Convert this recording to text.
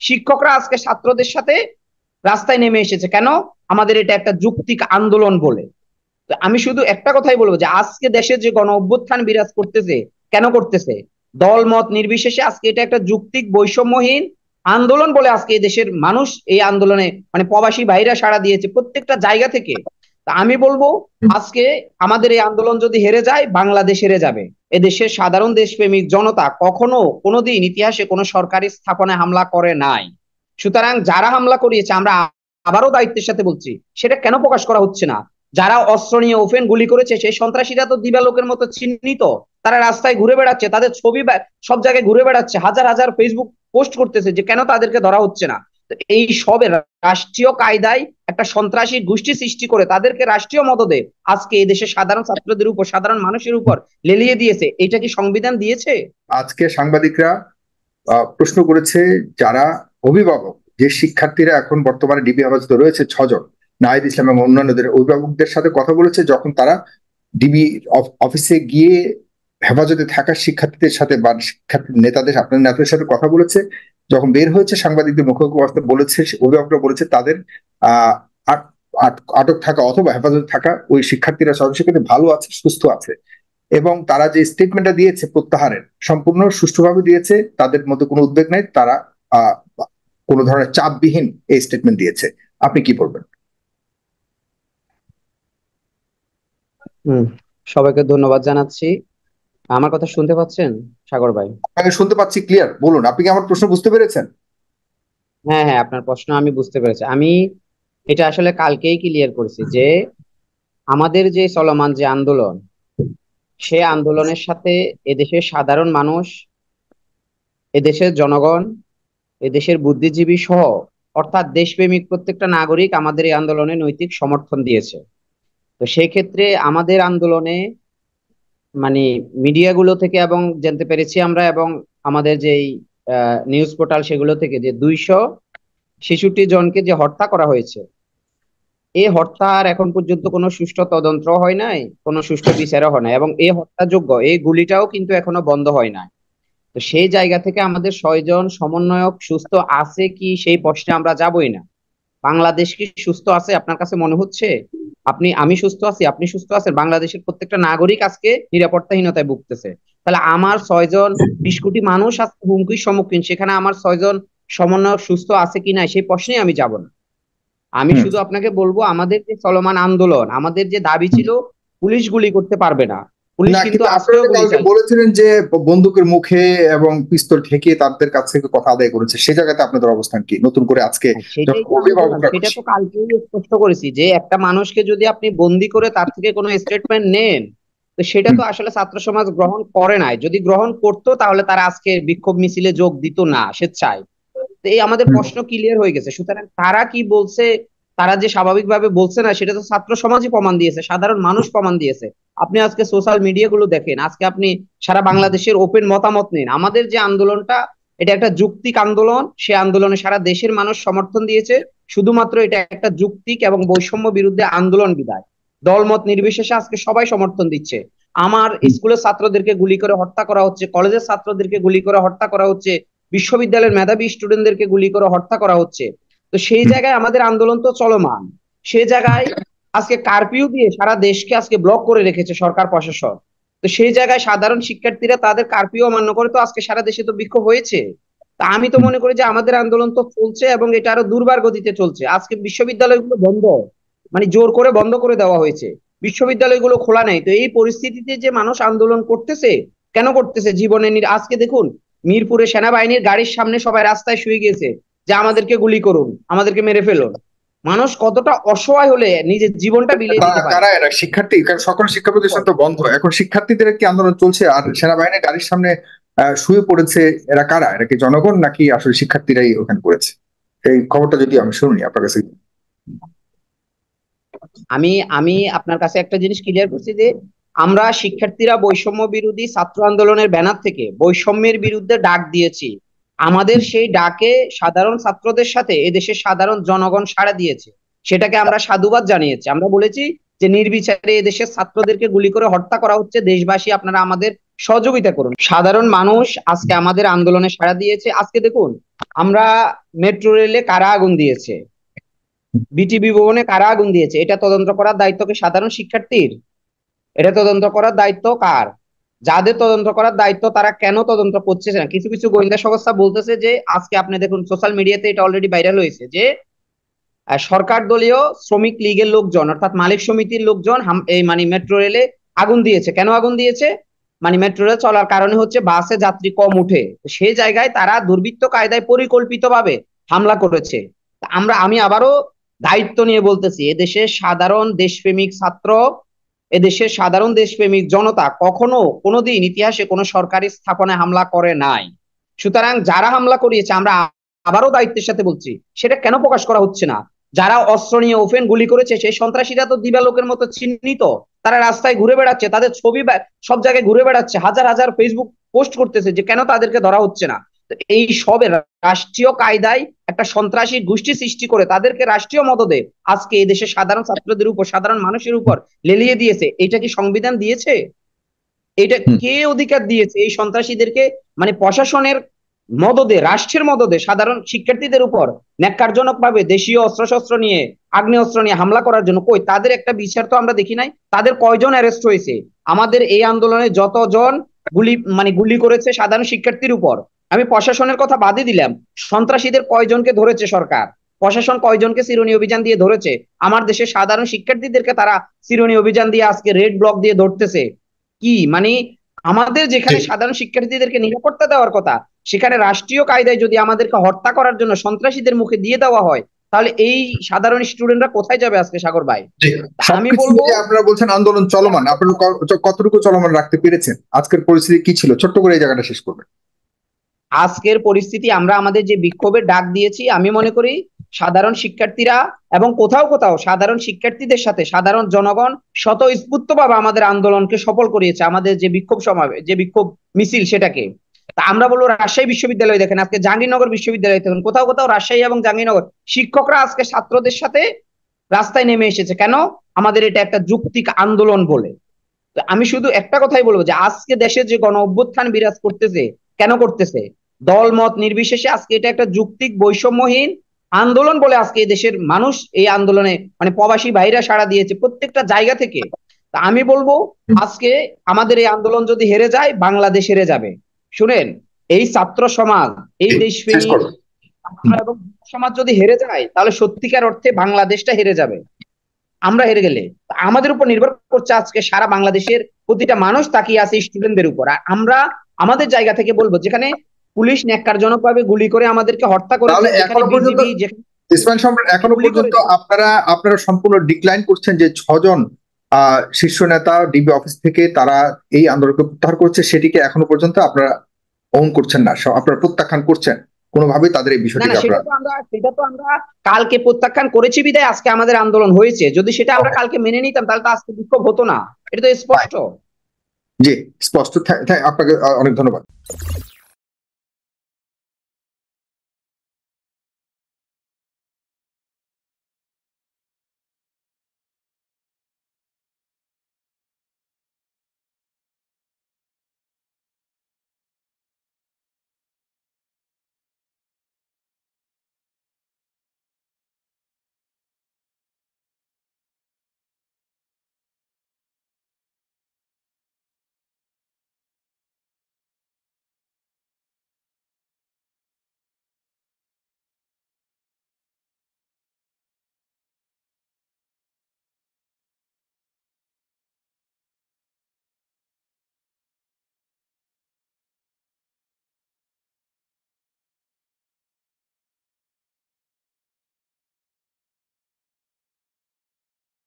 শিক্ষকরা আজকে ছাত্রদের সাথে রাস্তায় নেমে এসেছে কেন? আমাদের এটা একটা যৌক্তিক আন্দোলন বলে। তো আমি শুধু একটা কথাই বলবো যে আজকে দেশে যে গণ অভ্যুত্থান বিরাজ করতেছে, কেন করতেছে? দল মত নির্বিশেষে আজকে এটা একটা যৌক্তিক বৈষম্যহীন আন্দোলন বলে আজকে এই দেশের মানুষ এই আন্দোলনে মানে প্রবাসী ভাইরা সাড়া দিয়েছে প্রত্যেকটা জায়গা থেকে। তা আমি বলবো আজকে আমাদের এই আন্দোলন যদি হেরে যায়, বাংলাদেশ হেরে যাবে। এদেশের সাধারণ দেশপ্রেমিক জনতা কখনো কোনোদিন ইতিহাসে কোনো সরকারি স্থাপনায় হামলা করে নাই। সুতরাং যারা হামলা করিয়েছে, আমরা আবারও দায়িত্বের সাথে বলছি, সেটা কেন প্রকাশ করা হচ্ছে না? যারা অস্ত্র নিয়ে ওপেন গুলি করেছে সেই সন্ত্রাসীরা তো দিবালোকের মতো চিহ্নিত। তারা রাস্তায় ঘুরে বেড়াচ্ছে, তাদের ছবি সব জায়গায় ঘুরে বেড়াচ্ছে, হাজার হাজার ফেসবুক পোস্ট করতেছে, যে কেন তাদেরকে ধরা হচ্ছে না? এই সবের রাষ্ট্রীয় কায়দায় একটা সন্ত্রাসী গোষ্ঠী সৃষ্টি করে তাদেরকে রাষ্ট্রীয় মদদে আজকে এই দেশের সাধারণ ছাত্রদের উপর, সাধারণ মানুষের উপর লেলিয়ে দিয়েছে। এটা কি সংবিধান দিয়েছে? আজকে সাংবাদিকরা প্রশ্ন করেছে, যারা অভিভাবক, যে শিক্ষার্থীরা এখন বর্তমানে ডিবি হেফাজতে রয়েছে 6 জন, নাহিদ ইসলাম এবং অন্যান্যদের অভিভাবকদের সাথে কথা বলেছে, যখন তারা ডিবি অফিসে গিয়ে হেফাজতে থাকা শিক্ষার্থীদের সাথে বা শিক্ষার্থী নেতাদের, আপনার নেতাদের সাথে কথা বলেছে, যখন বের হয়েছে সাংবাদিকদের মুখোমুখি অবস্থা বলেছে, অভিভাবকরা বলেছে তাদের আহ আটক থাকা অথবা হেফাজতে থাকা ওই শিক্ষার্থীরা সর্বশেষে ভালো আছে, সুস্থ আছে, এবং তারা যে স্টেটমেন্টটা দিয়েছে প্রত্যাহারের, সম্পূর্ণ সুষ্ঠুভাবে দিয়েছে, তাদের মধ্যে কোনো উদ্বেগ নাই, তারা আহ কোনো ধরনের চাপবিহীন এই স্টেটমেন্ট দিয়েছে। আপনি কি বলবেন? হুম, সবাইকে ধন্যবাদ জানাচ্ছি। আমার কথা শুনতে পাচ্ছেন সাগর ভাই? আপনাকে শুনতে পাচ্ছি ক্লিয়ার, বলুন। আপনি কি আমার প্রশ্ন বুঝতে পেরেছেন? হ্যাঁ হ্যাঁ, আপনার প্রশ্ন আমি বুঝতে পেরেছি। আমি এটা আসলে কালকেই ক্লিয়ার করেছি যে আমাদের যে চলমান যে আন্দোলন, সে আন্দোলনের সাথে এদেশের সাধারণ মানুষ, এদেশের জনগণ, এদেশের বুদ্ধিজীবী সহ অর্থাৎ দেশপ্রেমিক প্রত্যেকটা নাগরিক আমাদের এই আন্দোলনে নৈতিক সমর্থন দিয়েছে। তো সেই ক্ষেত্রে আমাদের আন্দোলনে মানে মিডিয়াগুলো থেকে এবং জানতে পেরেছি আমরা, এবং আমাদের যেই নিউজ পোর্টাল সেগুলো থেকে, যে 266 জনকে যে হত্যা করা হয়েছে, এই হত্যার এখন পর্যন্ত কোনো সুষ্ঠু তদন্ত হয় নাই, কোনো সুষ্ঠু বিচারও হয় নাই, এবং এই হত্যাযোগ্য এই গুলিটাও কিন্তু এখনো বন্ধ হয় নাই। তো সেই জায়গা থেকে আমাদের 6 জন সমন্বয়ক সুস্থ আছে কি সেই প্রশ্নে আমরা যাবই না। বাংলাদেশ কি সুস্থ আছে আপনার কাছে মনে হচ্ছে? আমি সুস্থ আছি, আপনি সুস্থ আছেন, বাংলাদেশের প্রত্যেকটা নাগরিক আজকে নিরাপত্তাহীনতায় ভুগতেছে। তাহলে আমার 6 জন, 20 কোটি মানুষ আজকে হুমকির সম্মুখীন, সেখানে আমার 6 জন সমন্বয়ক সুস্থ আছে কিনা সেই প্রশ্নে আমি যাব না। আমি হুম। শুধু আপনাকে বলবো আমাদের যে চলমান আন্দোলন, আমাদের যে দাবি ছিল পুলিশ গুলি করতে পারবে না, পুলিশ না, কিন্তু কিন্তু আপনারা আজকেও তো গুলি কালকে চালাচ্ছে। বলেছিলেন যে বন্দুকের মুখে এবং পিস্তল ঠেকিয়ে তাদের কাছ থেকে কথা আদায় করেছে, সে জায়গাতে আপনাদের অবস্থান কি নতুন করে আজকে হ্যাঁ, সেটাই যখন তো আমি বললাম, অভিভাবকরা সেটা খুশি? তো কালকেই স্পষ্ট করেছি যে একটা মানুষকে যদি আপনি বন্দি করে তার থেকে কোনো স্টেটমেন্ট নেন, তো সেটা হুম। তো আসলে ছাত্র সমাজ গ্রহণ করে নাই। যদি গ্রহণ করতো তাহলে তারা আজকে বিক্ষোভ মিছিলে যোগ দিত না স্বেচ্ছায়। তো এই আমাদের হুম। প্রশ্ন ক্লিয়ার হয়ে গেছে। সুতরাং তারা কি বলছে, তারা যে স্বাভাবিকভাবে বলছে না, সেটা তো ছাত্র সমাজই প্রমাণ দিয়েছে, সাধারণ মানুষ প্রমাণ দিয়েছে। আপনি আজকে সোশ্যাল মিডিয়া গুলো দেখেন, আজকে আপনি সারা বাংলাদেশের ওপেন মতামত নিন, আমাদের যে আন্দোলনটা এটা একটা যৌক্তিক আন্দোলন, সে আন্দোলনে সারা দেশের মানুষ সমর্থন দিয়েছে। শুধুমাত্র এটা একটা যৌক্তিক এবং বৈষম্য বিরুদ্ধে আন্দোলন বিধায় দলমত নির্বিশেষে আজকে সবাই সমর্থন দিচ্ছে। আমার স্কুলের ছাত্রদেরকে গুলি করে হত্যা করা হচ্ছে, কলেজের ছাত্রদেরকে গুলি করে হত্যা করা হচ্ছে, বিশ্ববিদ্যালয়ের মেধাবী স্টুডেন্টদেরকে গুলি করে হত্যা করা হচ্ছে। তো সেই হুম। জায়গায় আমাদের আন্দোলন তো চলমান। সেই জায়গায় আজকে কারফিউ দিয়ে সারা দেশকে আজকে ব্লক করে রেখেছে সরকার প্রশাসন। তো সেই জায়গায় সাধারণ শিক্ষার্থীরা তাদের কারফিউ অমান্য করে তো আজকে সারা দেশে তো বিক্ষোভ হয়েছে। তা আমি তো মনে করি যে আমাদের আন্দোলন তো চলছে এবং এটা আরো দুর্বার গতিতে চলছে। আজকে বিশ্ববিদ্যালয়গুলো বন্ধ, মানে জোর করে বন্ধ করে দেওয়া হয়েছে, বিশ্ববিদ্যালয়গুলো খোলা নেই। তো এই পরিস্থিতিতে যে মানুষ আন্দোলন করতেছে, কেন করতেছে? আজকে দেখুন, মিরপুরে সেনাবাহিনীর গাড়ির সামনে সবাই রাস্তায় শুয়ে গিয়েছে যে আমাদেরকে গুলি করুন, আমাদেরকে মেরে ফেলুন। মানুষ কতটা অসহায় হলে নিজের জীবনটা বিলিয়ে দিতে পারে। কারা এরা? শিক্ষার্থী? কারণ সকল শিক্ষা প্রতিষ্ঠান তো বন্ধ এখন, শিক্ষার্থীদের কি আন্দোলন চলছে আর সেনাবাহিনীর গাড়ির সামনে শুয়ে পড়েছে? এরা কারা? এরা কি জনগণ নাকি আসলে শিক্ষার্থীরাই ওখানে করেছে? এই খবরটা যদি আমি শুনি আপনার কাছে। আমি আমি আপনার কাছে একটা জিনিস ক্লিয়ার করছি যে আমরা শিক্ষার্থীরা বৈষম্য বিরোধী ছাত্র আন্দোলনের ব্যানার থেকে বৈষম্যের বিরুদ্ধে ডাক দিয়েছি। আমাদের সেই ডাকে সাধারণ ছাত্রদের সাথে এদেশের সাধারণ জনগণ সাড়া দিয়েছে, সেটাকে আমরা সাধুবাদ জানিয়েছি। আমরা বলেছি যে নির্বিচারে দেশের ছাত্রদেরকে গুলি করে হত্যা করা হচ্ছে, দেশবাসী আপনারা আমাদের সহযোগিতা করুন। সাধারণ মানুষ আজকে আমাদের আন্দোলনে সাড়া দিয়েছে। আজকে দেখুন, আমরা মেট্রো রেলে কারা আগুন দিয়েছে, বিটিবি ভবনে কারা আগুন দিয়েছে, এটা তদন্ত করার দায়িত্ব কি সাধারণ শিক্ষার্থীর? এটা তদন্ত করার দায়িত্ব কার? যাদের তদন্ত করার দায়িত্ব তারা কেন তদন্ত করছে না? কিছু কিছু গোয়েন্দা সংস্থা বলতেছে যে, আজকে আপনি দেখুন সোশ্যাল মিডিয়াতে এটা অলরেডি ভাইরাল হয়েছে যে সরকার দলীয় শ্রমিক লীগের লোকজন অর্থাৎ মালিক সমিতির লোকজন এই মানে মেট্রো রেলে আগুন দিয়েছে। কেন আগুন দিয়েছে? মানে মেট্রো রেল চলার কারণে হচ্ছে বাসে যাত্রী কম উঠে, সেই জায়গায় তারা দুর্বৃত্ত কায়দায় পরিকল্পিতভাবে হামলা করেছে। আমি আবারও দায়িত্ব নিয়ে বলতেছি, এদেশের সাধারণ দেশপ্রেমিক ছাত্র, এদেশের সাধারণ দেশপ্রেমিক জনতা কখনো কোনোদিন ইতিহাসে কোনো সরকারি স্থাপনায় হামলা করে নাই। সুতরাং যারা হামলা করিয়েছে, আমরা আবারও দায়িত্বের সাথে বলছি, সেটা কেন প্রকাশ করা হচ্ছে না? যারা অস্ত্র নিয়ে ওপেন গুলি করেছে সেই সন্ত্রাসীরা তো দিবালোকের মতো চিহ্নিত, তারা রাস্তায় ঘুরে বেড়াচ্ছে, তাদের ছবি সব জায়গায় ঘুরে বেড়াচ্ছে, হাজার হাজার ফেসবুক পোস্ট করতেছে, যে কেন তাদেরকে ধরা হচ্ছে না? এই সবের রাষ্ট্রীয় কায়দায় একটা সন্ত্রাসী গোষ্ঠী সৃষ্টি করে তাদেরকে রাষ্ট্রীয় মদদে আজকে এই দেশের সাধারণ ছাত্রদের উপর, সাধারণ মানুষের উপর লেলিয়ে দিয়েছে। এটা কি সংবিধান দিয়েছে? এটা কে অধিকার দিয়েছে এই সন্ত্রাসীদেরকে মানে প্রশাসনের মদদে, রাষ্ট্রের মদদে সাধারণ শিক্ষার্থীদের উপর ন্যাক্কারজনক ভাবে দেশীয় অস্ত্রশস্ত্র নিয়ে, আগ্নেয়াস্ত্র নিয়ে হামলা করার জন্য? কই তাদের একটা বিচার তো আমরা দেখি নাই। তাদের কয়জন অ্যারেস্ট হয়েছে? আমাদের এই আন্দোলনে যতজন গুলি করেছে সাধারণ শিক্ষার্থীর উপর, আমি প্রশাসনের কথা বাদই দিলাম, সন্ত্রাসীদের কয়জনকে ধরেছে সরকার? প্রশাসন কয়জনকে চিরুনি অভিযান দিয়ে ধরেছে? আমার দেশের সাধারণ শিক্ষার্থীদেরকে তারা চিরুনি অভিযান দিয়ে আজকে রেড ব্লক দিয়ে ধরতেছে। কি মানে আমাদের যেখানে সাধারণ শিক্ষার্থীদেরকে নিরাপত্তা দেওয়ার কথা, সেখানে রাষ্ট্রীয় কায়দায় যদি আমাদেরকে হত্যা করার জন্য সন্ত্রাসীদের মুখে দিয়ে দেওয়া হয়, তাহলে এই সাধারণ স্টুডেন্টরা কোথায় যাবে আজকে সাগর ভাই? আমি বলবো, আপনারা বলছেন আন্দোলন চলমান, আপনারা কতটুকু চলমান রাখতে পেরেছেন? আজকের পরিস্থিতি কি ছিল, ছোট্ট করে এই জায়গাটা শেষ করবেন। আজকের পরিস্থিতি, আমরা আমাদের যে বিক্ষোভের ডাক দিয়েছি, আমি মনে করি সাধারণ শিক্ষার্থীরা এবং কোথাও কোথাও সাধারণ শিক্ষার্থীদের সাথে সাধারণ জনগণ স্বতঃস্ফূর্তভাবে আমাদের আন্দোলনকে সফল করিয়েছে। আমাদের যে বিক্ষোভ সমাবেশ, যে বিক্ষোভ মিছিল, সেটাকে তা আমরা বলবো রাজশাহী বিশ্ববিদ্যালয় দেখেন, আজকে জাহাঙ্গীরনগর বিশ্ববিদ্যালয় দেখেন, কোথাও কোথাও রাজশাহী এবং জাহাঙ্গীরনগর শিক্ষকরা আজকে ছাত্রদের সাথে রাস্তায় নেমে এসেছে। কেন? আমাদের এটা একটা যৌক্তিক আন্দোলন বলে। আমি শুধু একটা কথাই বলবো যে আজকে দেশে যে গণ অভ্যুত্থান বিরাজ করতেছে, কেন করতেছে? দল মত নির্বিশেষে আজকে এটা একটা যৌক্তিক বৈষম্যহীন আন্দোলন বলে আজকে এই দেশের মানুষ এই আন্দোলনে মানে প্রবাসী ভাইরা সাড়া দিয়েছে প্রত্যেকটা জায়গা থেকে। তা আমি বলবো আজকে আমাদের এই আন্দোলন যদি হেরে যায়, বাংলাদেশ হেরে যাবে। শুনেন, এই ছাত্র সমাজ, এই দেশপ্রেমী এবং সমাজ যদি হেরে যায়, তাহলে সত্যিকার অর্থে বাংলাদেশটা হেরে যাবে। আমরা হেরে গেলে আমাদের উপর নির্ভর করছে আজকে সারা বাংলাদেশের প্রতিটা মানুষ তাকিয়ে আছে স্টুডেন্টদের উপর। আর আমরা আমাদের জায়গা থেকে বলবো, যেখানে পুলিশ ন্যাক্কারজনক ভাবে গুলি করে আমাদেরকে হত্যা করেছে, যেখানে বিজিবি, ইসমাইল সম্রাট, এখনো পর্যন্ত আপনারা সম্পূর্ণ ডিক্লাইন করছেন যে 6 জন শীর্ষ নেতা ডিবি অফিস থেকে তারা এই আন্দোলনকে প্রত্যাহার করছে, সেটিকে এখনো পর্যন্ত আপনারা ওন করছেন না, আপনারা প্রত্যাখ্যান করছেন কোনোভাবেই তাদের এই বিষয়টিকে? সেটা তো আমরা কালকে প্রত্যাখ্যান করেছি বিদায় আজকে আমাদের আন্দোলন হয়েছে। যদি সেটা আমরা কালকে মেনে নিতাম, তাহলে তো আজকে বিক্ষোভ হতো না। এটা তো স্পষ্ট। জি, স্পষ্ট। আপনাকে অনেক ধন্যবাদ।